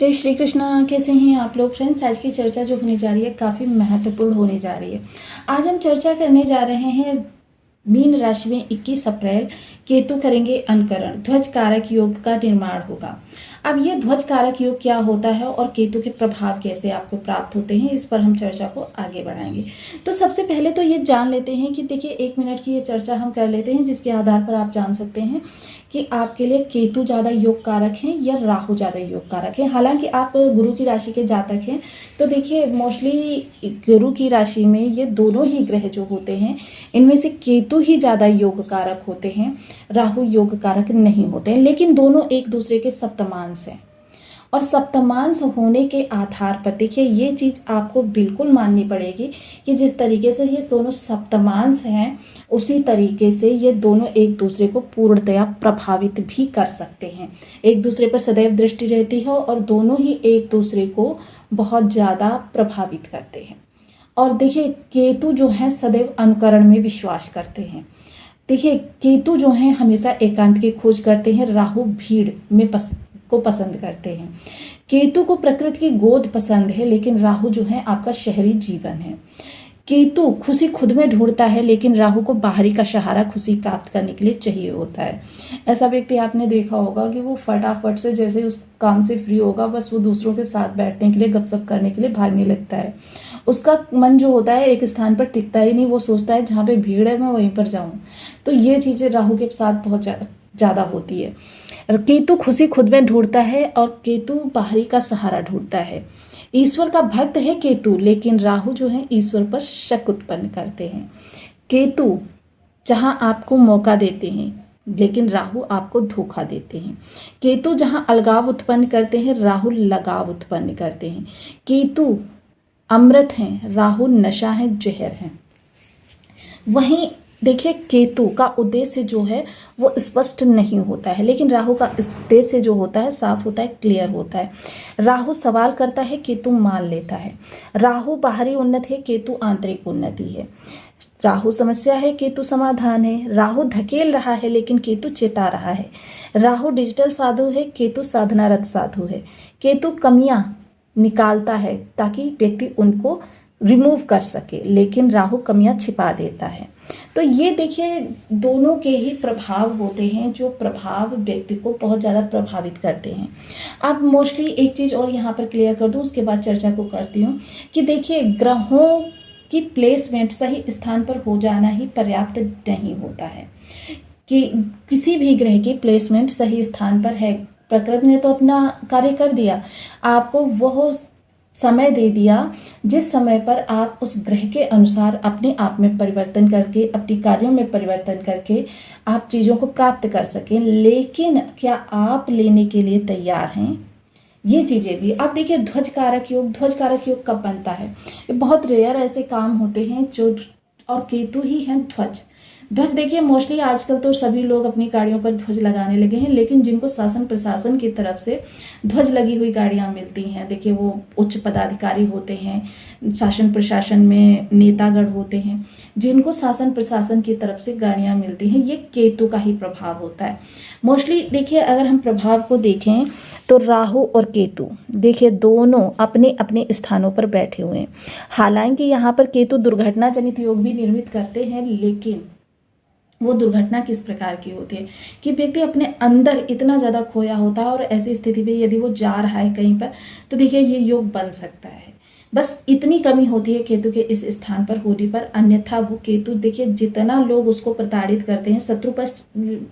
जय श्री कृष्णा। कैसे हैं आप लोग फ्रेंड्स? आज की चर्चा जो होने जा रही है काफ़ी महत्वपूर्ण होने जा रही है। आज हम चर्चा करने जा रहे हैं मीन राशि में 21 अप्रैल केतु करेंगे अंकरण, ध्वज कारक योग का निर्माण होगा। अब ये ध्वज कारक योग क्या होता है और केतु के प्रभाव कैसे आपको प्राप्त होते हैं, इस पर हम चर्चा को आगे बढ़ाएंगे। तो सबसे पहले तो ये जान लेते हैं कि देखिए 1 मिनट की ये चर्चा हम कर लेते हैं, जिसके आधार पर आप जान सकते हैं कि आपके लिए केतु ज़्यादा योग कारक हैं या राहु ज़्यादा योग कारक है। हालांकि आप गुरु की राशि के जातक हैं तो देखिए मोस्टली गुरु की राशि में ये दोनों ही ग्रह जो होते हैं इनमें से केतु ही ज़्यादा योग कारक होते हैं, राहु योग कारक नहीं होते हैं। लेकिन दोनों एक दूसरे के सप्तमांश हैं और सप्तमांश होने के आधार पर देखिए ये चीज़ आपको बिल्कुल माननी पड़ेगी कि जिस तरीके से ये दोनों सप्तमांश हैं उसी तरीके से ये दोनों एक दूसरे को पूर्णतया प्रभावित भी कर सकते हैं। एक दूसरे पर सदैव दृष्टि रहती है और दोनों ही एक दूसरे को बहुत ज़्यादा प्रभावित करते हैं। और देखिए केतु जो है सदैव अनुकरण में विश्वास करते हैं। देखिए केतु जो है हमेशा एकांत की खोज करते हैं, राहु भीड़ में को पसंद करते हैं। केतु को प्रकृति की गोद पसंद है, लेकिन राहु जो है आपका शहरी जीवन है। केतु खुशी खुद में ढूंढता है, लेकिन राहु को बाहरी का सहारा खुशी प्राप्त करने के लिए चाहिए होता है। ऐसा व्यक्ति आपने देखा होगा कि वो फटाफट से जैसे उस काम से फ्री होगा बस वो दूसरों के साथ बैठने के लिए, गपशप करने के लिए भागने लगता है। उसका मन जो होता है एक स्थान पर टिकता ही नहीं, वो सोचता है जहाँ पे भीड़ है मैं वहीं पर जाऊँ। तो ये चीज़ें राहु के साथ बहुत ज़्यादा होती है। केतु खुशी खुद में ढूंढता है और केतु बाहरी का सहारा ढूंढता है। ईश्वर का भक्त है केतु, लेकिन राहु जो है ईश्वर पर शक उत्पन्न करते हैं। केतु जहां आपको मौका देते हैं, लेकिन राहु आपको धोखा देते हैं। केतु जहां अलगाव उत्पन्न करते हैं, राहु लगाव उत्पन्न करते हैं। केतु अमृत हैं, राहु नशा है, जहर है। वहीं देखिए केतु का उद्देश्य जो है वो स्पष्ट नहीं होता है, लेकिन राहु का उद्देश्य जो होता है साफ होता है, क्लियर होता है। राहु सवाल करता है, केतु मान लेता है। राहु बाहरी उन्नति है, केतु आंतरिक उन्नति है। राहु समस्या है, केतु समाधान है। राहु धकेल रहा है, लेकिन केतु चेता रहा है। राहु डिजिटल साधु है, केतु साधनारत साधु है। केतु कमियां निकालता है ताकि व्यक्ति उनको रिमूव कर सके, लेकिन राहु कमियां छिपा देता है। तो ये देखिए दोनों के ही प्रभाव होते हैं जो प्रभाव व्यक्ति को बहुत ज़्यादा प्रभावित करते हैं। अब मोस्टली एक चीज़ और यहाँ पर क्लियर कर दूँ, उसके बाद चर्चा को करती हूँ कि देखिए ग्रहों की प्लेसमेंट सही स्थान पर हो जाना ही पर्याप्त नहीं होता है कि किसी भी ग्रह की प्लेसमेंट सही स्थान पर है। प्रकृति ने तो अपना कार्य कर दिया, आपको वह समय दे दिया जिस समय पर आप उस ग्रह के अनुसार अपने आप में परिवर्तन करके, अपने कार्यों में परिवर्तन करके आप चीज़ों को प्राप्त कर सकें। लेकिन क्या आप लेने के लिए तैयार हैं? ये चीज़ें भी आप देखिए। ध्वज कारक योग कब बनता है? ये बहुत रेयर ऐसे काम होते हैं जो, और केतु ही हैं ध्वज। देखिए मोस्टली आजकल तो सभी लोग अपनी गाड़ियों पर ध्वज लगाने लगे हैं, लेकिन जिनको शासन प्रशासन की तरफ से ध्वज लगी हुई गाड़ियां मिलती हैं, देखिए वो उच्च पदाधिकारी होते हैं, शासन प्रशासन में नेतागण होते हैं, जिनको शासन प्रशासन की तरफ से गाड़ियां मिलती हैं, ये केतु का ही प्रभाव होता है मोस्टली। देखिए अगर हम प्रभाव को देखें तो राहु और केतु देखिए दोनों अपने अपने स्थानों पर बैठे हुए हैं। हालांकि यहाँ पर केतु दुर्घटना जनित योग भी निर्मित करते हैं, लेकिन वो दुर्घटना किस प्रकार की होती है कि व्यक्ति अपने अंदर इतना ज़्यादा खोया होता है और ऐसी स्थिति में यदि वो जा रहा है कहीं पर तो देखिए ये योग बन सकता है। बस इतनी कमी होती है केतु के इस स्थान पर होने पर, अन्यथा वो केतु देखिए जितना लोग उसको प्रताड़ित करते हैं, शत्रु पक्ष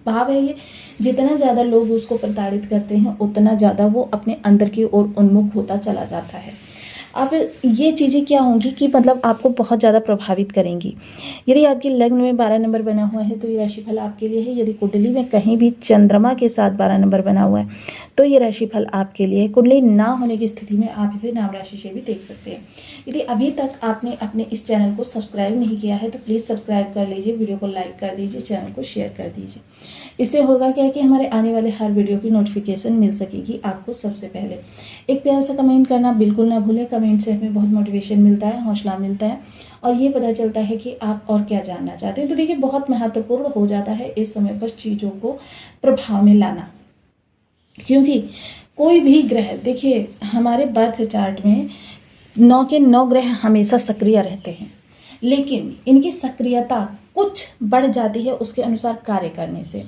भाव है ये, जितना ज़्यादा लोग उसको प्रताड़ित करते हैं उतना ज़्यादा वो अपने अंदर की ओर उन्मुख होता चला जाता है। अब ये चीज़ें क्या होंगी कि मतलब आपको बहुत ज़्यादा प्रभावित करेंगी। यदि आपके लग्न में 12 नंबर बना हुआ है तो ये राशिफल आपके लिए है। यदि कुंडली में कहीं भी चंद्रमा के साथ 12 नंबर बना हुआ है तो ये राशिफल आपके लिए है। कुंडली ना होने की स्थिति में आप इसे नाम राशि से भी देख सकते हैं। यदि अभी तक आपने अपने इस चैनल को सब्सक्राइब नहीं किया है तो प्लीज़ सब्सक्राइब कर लीजिए, वीडियो को लाइक कर दीजिए, चैनल को शेयर कर दीजिए। इससे होगा क्या कि हमारे आने वाले हर वीडियो की नोटिफिकेशन मिल सकेगी आपको सबसे पहले। एक प्यारा सा कमेंट करना बिल्कुल ना भूलें, कमेंट से हमें बहुत मोटिवेशन मिलता है, हौसला मिलता है और ये पता चलता है कि आप और क्या जानना चाहते हैं। तो देखिए बहुत महत्वपूर्ण हो जाता है इस समय पर चीज़ों को प्रभाव में लाना, क्योंकि कोई भी ग्रह, देखिए हमारे बर्थ चार्ट में 9 के 9 ग्रह हमेशा सक्रिय रहते हैं, लेकिन इनकी सक्रियता कुछ बढ़ जाती है उसके अनुसार कार्य करने से।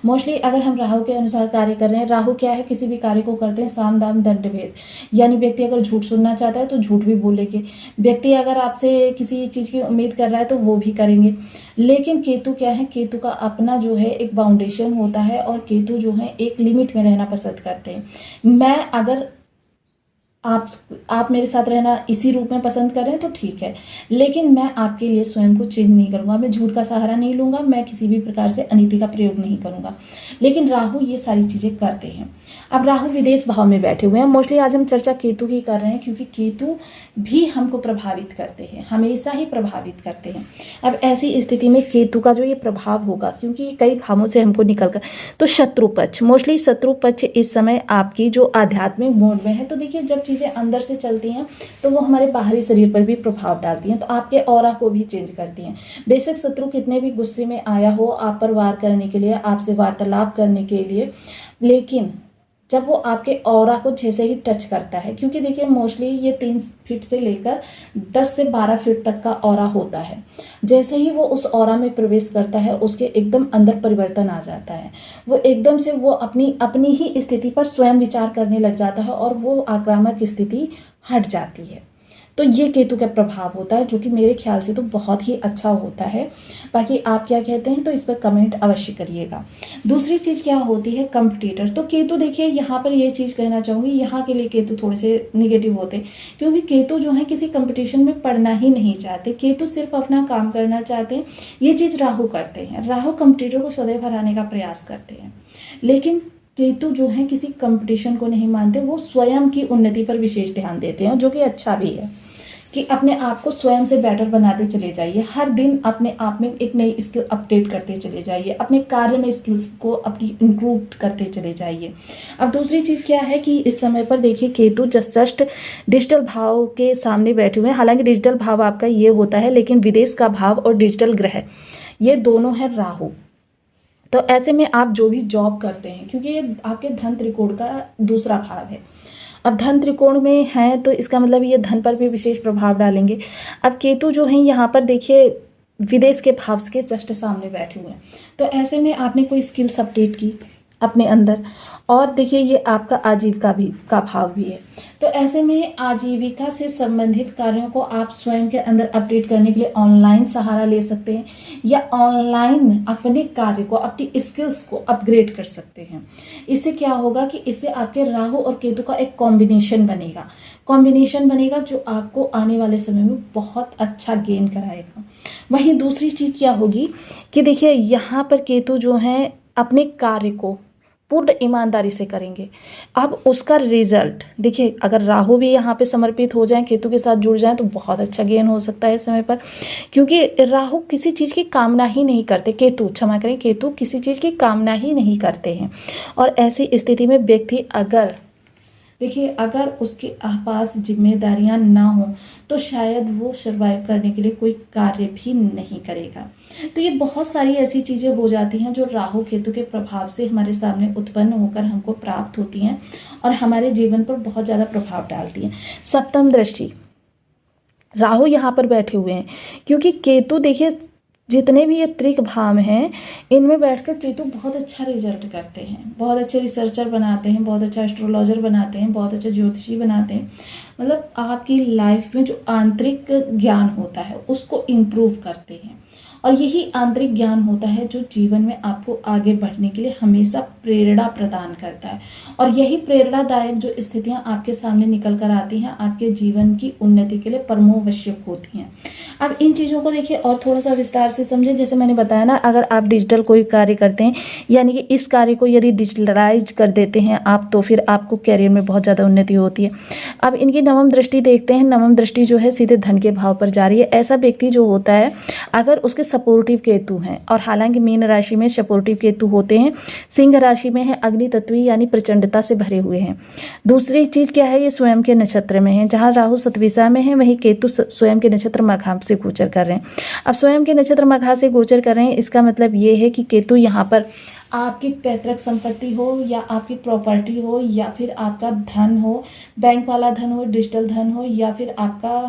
मोस्टली अगर हम राहु के अनुसार कार्य कर रहे हैं, राहु क्या है, किसी भी कार्य को करते हैं साम दाम दंड भेद, यानी व्यक्ति अगर झूठ सुनना चाहता है तो झूठ भी बोलेंगे, व्यक्ति अगर आपसे किसी चीज़ की उम्मीद कर रहा है तो वो भी करेंगे। लेकिन केतु क्या है, केतु का अपना जो है एक बाउंडेशन होता है, और केतु जो है एक लिमिट में रहना पसंद करते हैं। मैं अगर आप मेरे साथ रहना इसी रूप में पसंद कर रहे हैं तो ठीक है, लेकिन मैं आपके लिए स्वयं को चेंज नहीं करूँगा, मैं झूठ का सहारा नहीं लूँगा, मैं किसी भी प्रकार से अनीति का प्रयोग नहीं करूँगा। लेकिन राहु ये सारी चीज़ें करते हैं। अब राहु विदेश भाव में बैठे हुए हैं। मोस्टली आज हम चर्चा केतु की कर रहे हैं, क्योंकि केतु भी हमको प्रभावित करते हैं, हमेशा ही प्रभावित करते हैं। अब ऐसी स्थिति में केतु का जो ये प्रभाव होगा, क्योंकि कई भावों से हमको निकल कर, तो शत्रु पक्ष, मोस्टली शत्रु पक्ष इस समय आपकी जो आध्यात्मिक मोड में है। तो देखिए जब चीज़ें अंदर से चलती हैं तो वो हमारे बाहरी शरीर पर भी प्रभाव डालती हैं, तो आपके ऑरा को भी चेंज करती हैं। बेशक शत्रु कितने भी गुस्से में आया हो आप पर वार करने के लिए, आपसे वार्तालाप करने के लिए, लेकिन जब वो आपके ऑरा को जैसे ही टच करता है, क्योंकि देखिए मोस्टली ये 3 फीट से लेकर 10 से 12 फीट तक का ऑरा होता है, जैसे ही वो उस ऑरा में प्रवेश करता है उसके एकदम अंदर परिवर्तन आ जाता है, वो एकदम से वो अपनी ही स्थिति पर स्वयं विचार करने लग जाता है और वो आक्रामक स्थिति हट जाती है। तो ये केतु का प्रभाव होता है, जो कि मेरे ख्याल से तो बहुत ही अच्छा होता है। बाकी आप क्या कहते हैं तो इस पर कमेंट अवश्य करिएगा। दूसरी चीज़ क्या होती है, कंपटीटर। तो केतु देखिए यहाँ पर ये चीज़ कहना चाहूँगी, यहाँ के लिए केतु थोड़े से निगेटिव होते हैं, क्योंकि केतु जो है किसी कंपटीशन में पढ़ना ही नहीं चाहते, केतु सिर्फ अपना काम करना चाहते हैं। ये चीज़ राहु करते हैं, राहु कंपटीटर को सदैव हराने का प्रयास करते हैं, लेकिन केतु जो है किसी कंपटीशन को नहीं मानते, वो स्वयं की उन्नति पर विशेष ध्यान देते हैं, जो कि अच्छा भी है कि अपने आप को स्वयं से बेटर बनाते चले जाइए, हर दिन अपने आप में एक नई स्किल अपडेट करते चले जाइए, अपने कार्य में स्किल्स को अपनी इम्प्रूव करते चले जाइए। अब दूसरी चीज़ क्या है कि इस समय पर देखिए केतु जस्ट डिजिटल भाव के सामने बैठे हुए हैं। हालांकि डिजिटल भाव आपका ये होता है, लेकिन विदेश का भाव और डिजिटल ग्रह ये दोनों है राहु। तो ऐसे में आप जो भी जॉब करते हैं, क्योंकि ये आपके धन त्रिकोण का दूसरा भाव है, अब धन त्रिकोण में है तो इसका मतलब ये धन पर भी विशेष प्रभाव डालेंगे। अब केतु जो है यहाँ पर देखिए विदेश के भाव के जस्ट सामने बैठे हुए हैं, तो ऐसे में आपने कोई स्किल्स अपडेट की अपने अंदर, और देखिए ये आपका आजीविका भी का भाव भी है, तो ऐसे में आजीविका से संबंधित कार्यों को आप स्वयं के अंदर अपडेट करने के लिए ऑनलाइन सहारा ले सकते हैं, या ऑनलाइन अपने कार्य को, अपनी स्किल्स को अपग्रेड कर सकते हैं। इससे क्या होगा कि इससे आपके राहु और केतु का एक कॉम्बिनेशन बनेगा जो आपको आने वाले समय में बहुत अच्छा गेन कराएगा। वहीं दूसरी चीज़ क्या होगी कि देखिए यहाँ पर केतु जो है अपने कार्य को पूर्ण ईमानदारी से करेंगे। अब उसका रिजल्ट देखिए, अगर राहु भी यहाँ पे समर्पित हो जाएं, केतु के साथ जुड़ जाएं, तो बहुत अच्छा गेन हो सकता है इस समय पर, क्योंकि राहु किसी चीज़ की कामना ही नहीं करते, केतु क्षमा करें, केतु किसी चीज़ की कामना ही नहीं करते हैं। और ऐसी स्थिति में व्यक्ति अगर उसके पास जिम्मेदारियां ना हो तो शायद वो सर्वाइव करने के लिए कोई कार्य भी नहीं करेगा। तो ये बहुत सारी ऐसी चीज़ें हो जाती हैं जो राहु केतु के प्रभाव से हमारे सामने उत्पन्न होकर हमको प्राप्त होती हैं और हमारे जीवन पर बहुत ज़्यादा प्रभाव डालती हैं। सप्तम दृष्टि, राहु यहाँ पर बैठे हुए हैं, क्योंकि केतु देखिए जितने भी ये त्रिक भाव हैं इनमें बैठकर केतु बहुत अच्छा रिजल्ट करते हैं, बहुत अच्छे रिसर्चर बनाते हैं, बहुत अच्छा एस्ट्रोलॉजर बनाते हैं, बहुत अच्छा ज्योतिषी बनाते हैं। मतलब आपकी लाइफ में जो आंतरिक ज्ञान होता है उसको इम्प्रूव करते हैं, और यही आंतरिक ज्ञान होता है जो जीवन में आपको आगे बढ़ने के लिए हमेशा प्रेरणा प्रदान करता है। और यही प्रेरणादायक जो स्थितियां आपके सामने निकल कर आती हैं आपके जीवन की उन्नति के लिए परमोवश्यक होती हैं। अब इन चीज़ों को देखिए और थोड़ा सा विस्तार से समझें। जैसे मैंने बताया ना, अगर आप डिजिटल कोई कार्य करते हैं, यानी कि इस कार्य को यदि डिजिटलाइज कर देते हैं आप, तो फिर आपको कैरियर में बहुत ज़्यादा उन्नति होती है। अब इनकी नवम दृष्टि देखते हैं। नवम दृष्टि जो है सीधे धन के भाव पर जा रही है। ऐसा व्यक्ति जो होता है, अगर उसके सपोर्टिव केतु हैं। और हालांकि मीन राशि में सपोर्टिव केतु होते हैं, सिंह राशि में है अग्नि तत्वी यानी प्रचंडता से भरे हुए हैं। दूसरी चीज़ क्या है, ये स्वयं के नक्षत्र में है। जहाँ राहु सतविषा में है वहीं केतु स्वयं के नक्षत्र मघा से गोचर कर रहे हैं। अब स्वयं के नक्षत्र मघा से गोचर कर रहे हैं, इसका मतलब ये है कि केतु यहाँ पर आपकी पैतृक संपत्ति हो या आपकी प्रॉपर्टी हो या फिर आपका धन हो, बैंक वाला धन हो, डिजिटल धन हो या फिर आपका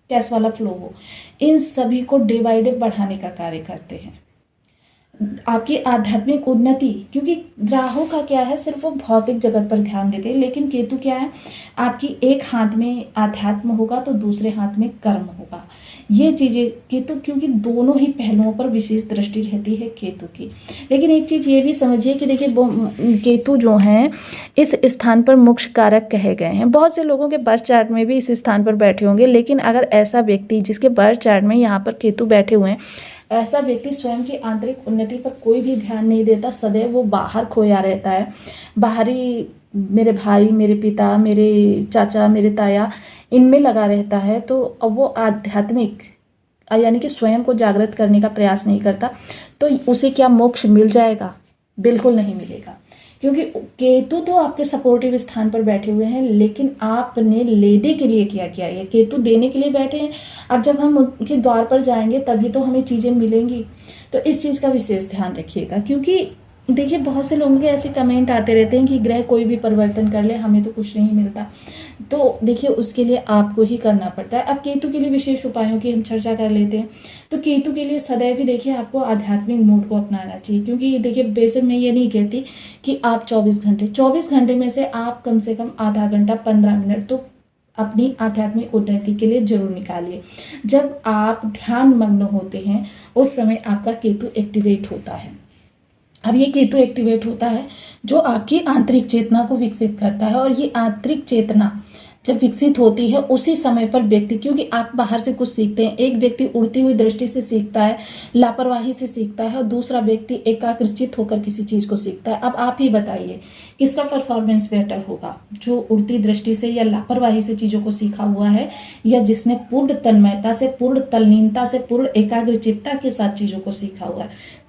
कैश वाला फ्लो हो, इन सभी को डे बाय डे बढ़ाने का कार्य करते हैं। आपकी आध्यात्मिक उन्नति, क्योंकि राहु का क्या है, सिर्फ वो भौतिक जगत पर ध्यान देते हैं, लेकिन केतु क्या है, आपकी एक हाथ में आध्यात्म होगा तो दूसरे हाथ में कर्म होगा। ये चीज़ें केतु, क्योंकि दोनों ही पहलुओं पर विशेष दृष्टि रहती है केतु की। लेकिन एक चीज़ ये भी समझिए कि देखिए केतु जो हैं इस स्थान पर मोक्ष कारक कहे गए हैं। बहुत से लोगों के बर्थ चार्ट में भी इस स्थान पर बैठे होंगे, लेकिन अगर ऐसा व्यक्ति जिसके बर्थ चार्ट में यहाँ पर केतु बैठे हुए हैं, ऐसा व्यक्ति स्वयं की आंतरिक उन्नति पर कोई भी ध्यान नहीं देता, सदैव वो बाहर खोया रहता है। बाहरी मेरे भाई, मेरे पिता, मेरे चाचा, मेरे ताया, इनमें लगा रहता है, तो अब वो आध्यात्मिक यानी कि स्वयं को जागृत करने का प्रयास नहीं करता, तो उसे क्या मोक्ष मिल जाएगा? बिल्कुल नहीं मिलेगा। क्योंकि केतु तो आपके सपोर्टिव स्थान पर बैठे हुए हैं, लेकिन आपने लेने के लिए क्या किया? ये केतु देने के लिए बैठे हैं। अब जब हम उनके द्वार पर जाएंगे तभी तो हमें चीज़ें मिलेंगी। तो इस चीज़ का विशेष ध्यान रखिएगा, क्योंकि देखिए बहुत से लोगों के ऐसे कमेंट आते रहते हैं कि ग्रह कोई भी परिवर्तन कर ले हमें तो कुछ नहीं मिलता। तो देखिए उसके लिए आपको ही करना पड़ता है। अब केतु के लिए विशेष उपायों की हम चर्चा कर लेते हैं। तो केतु के लिए सदैव ही देखिए आपको आध्यात्मिक मोड को अपनाना चाहिए, क्योंकि देखिए बेशक मैं ये नहीं कहती कि आप 24 घंटे में से आप कम से कम आधा घंटा 15 मिनट तो अपनी आध्यात्मिक उन्नति के लिए जरूर निकालिए। जब आप ध्यान मग्न होते हैं उस समय आपका केतु एक्टिवेट होता है। अब ये केतु एक्टिवेट होता है जो आपकी आंतरिक चेतना को विकसित करता है, और ये आंतरिक चेतना जब विकसित होती है उसी समय पर व्यक्ति, क्योंकि आप बाहर से कुछ सीखते हैं, एक व्यक्ति उड़ती हुई दृष्टि से सीखता है, लापरवाही से सीखता है, और दूसरा व्यक्ति एकाग्रचित होकर किसी चीज़ को सीखता है। अब आप ही बताइए किसका परफॉर्मेंस बेटर होगा, जो उड़ती दृष्टि से या लापरवाही से चीज़ों को सीखा हुआ है, या जिसने पूर्ण तन्मयता से, पूर्ण तल्लीनता से, पूर्ण एकाग्रचित्ता के साथ चीज़ों को सीखा हुआ है। तो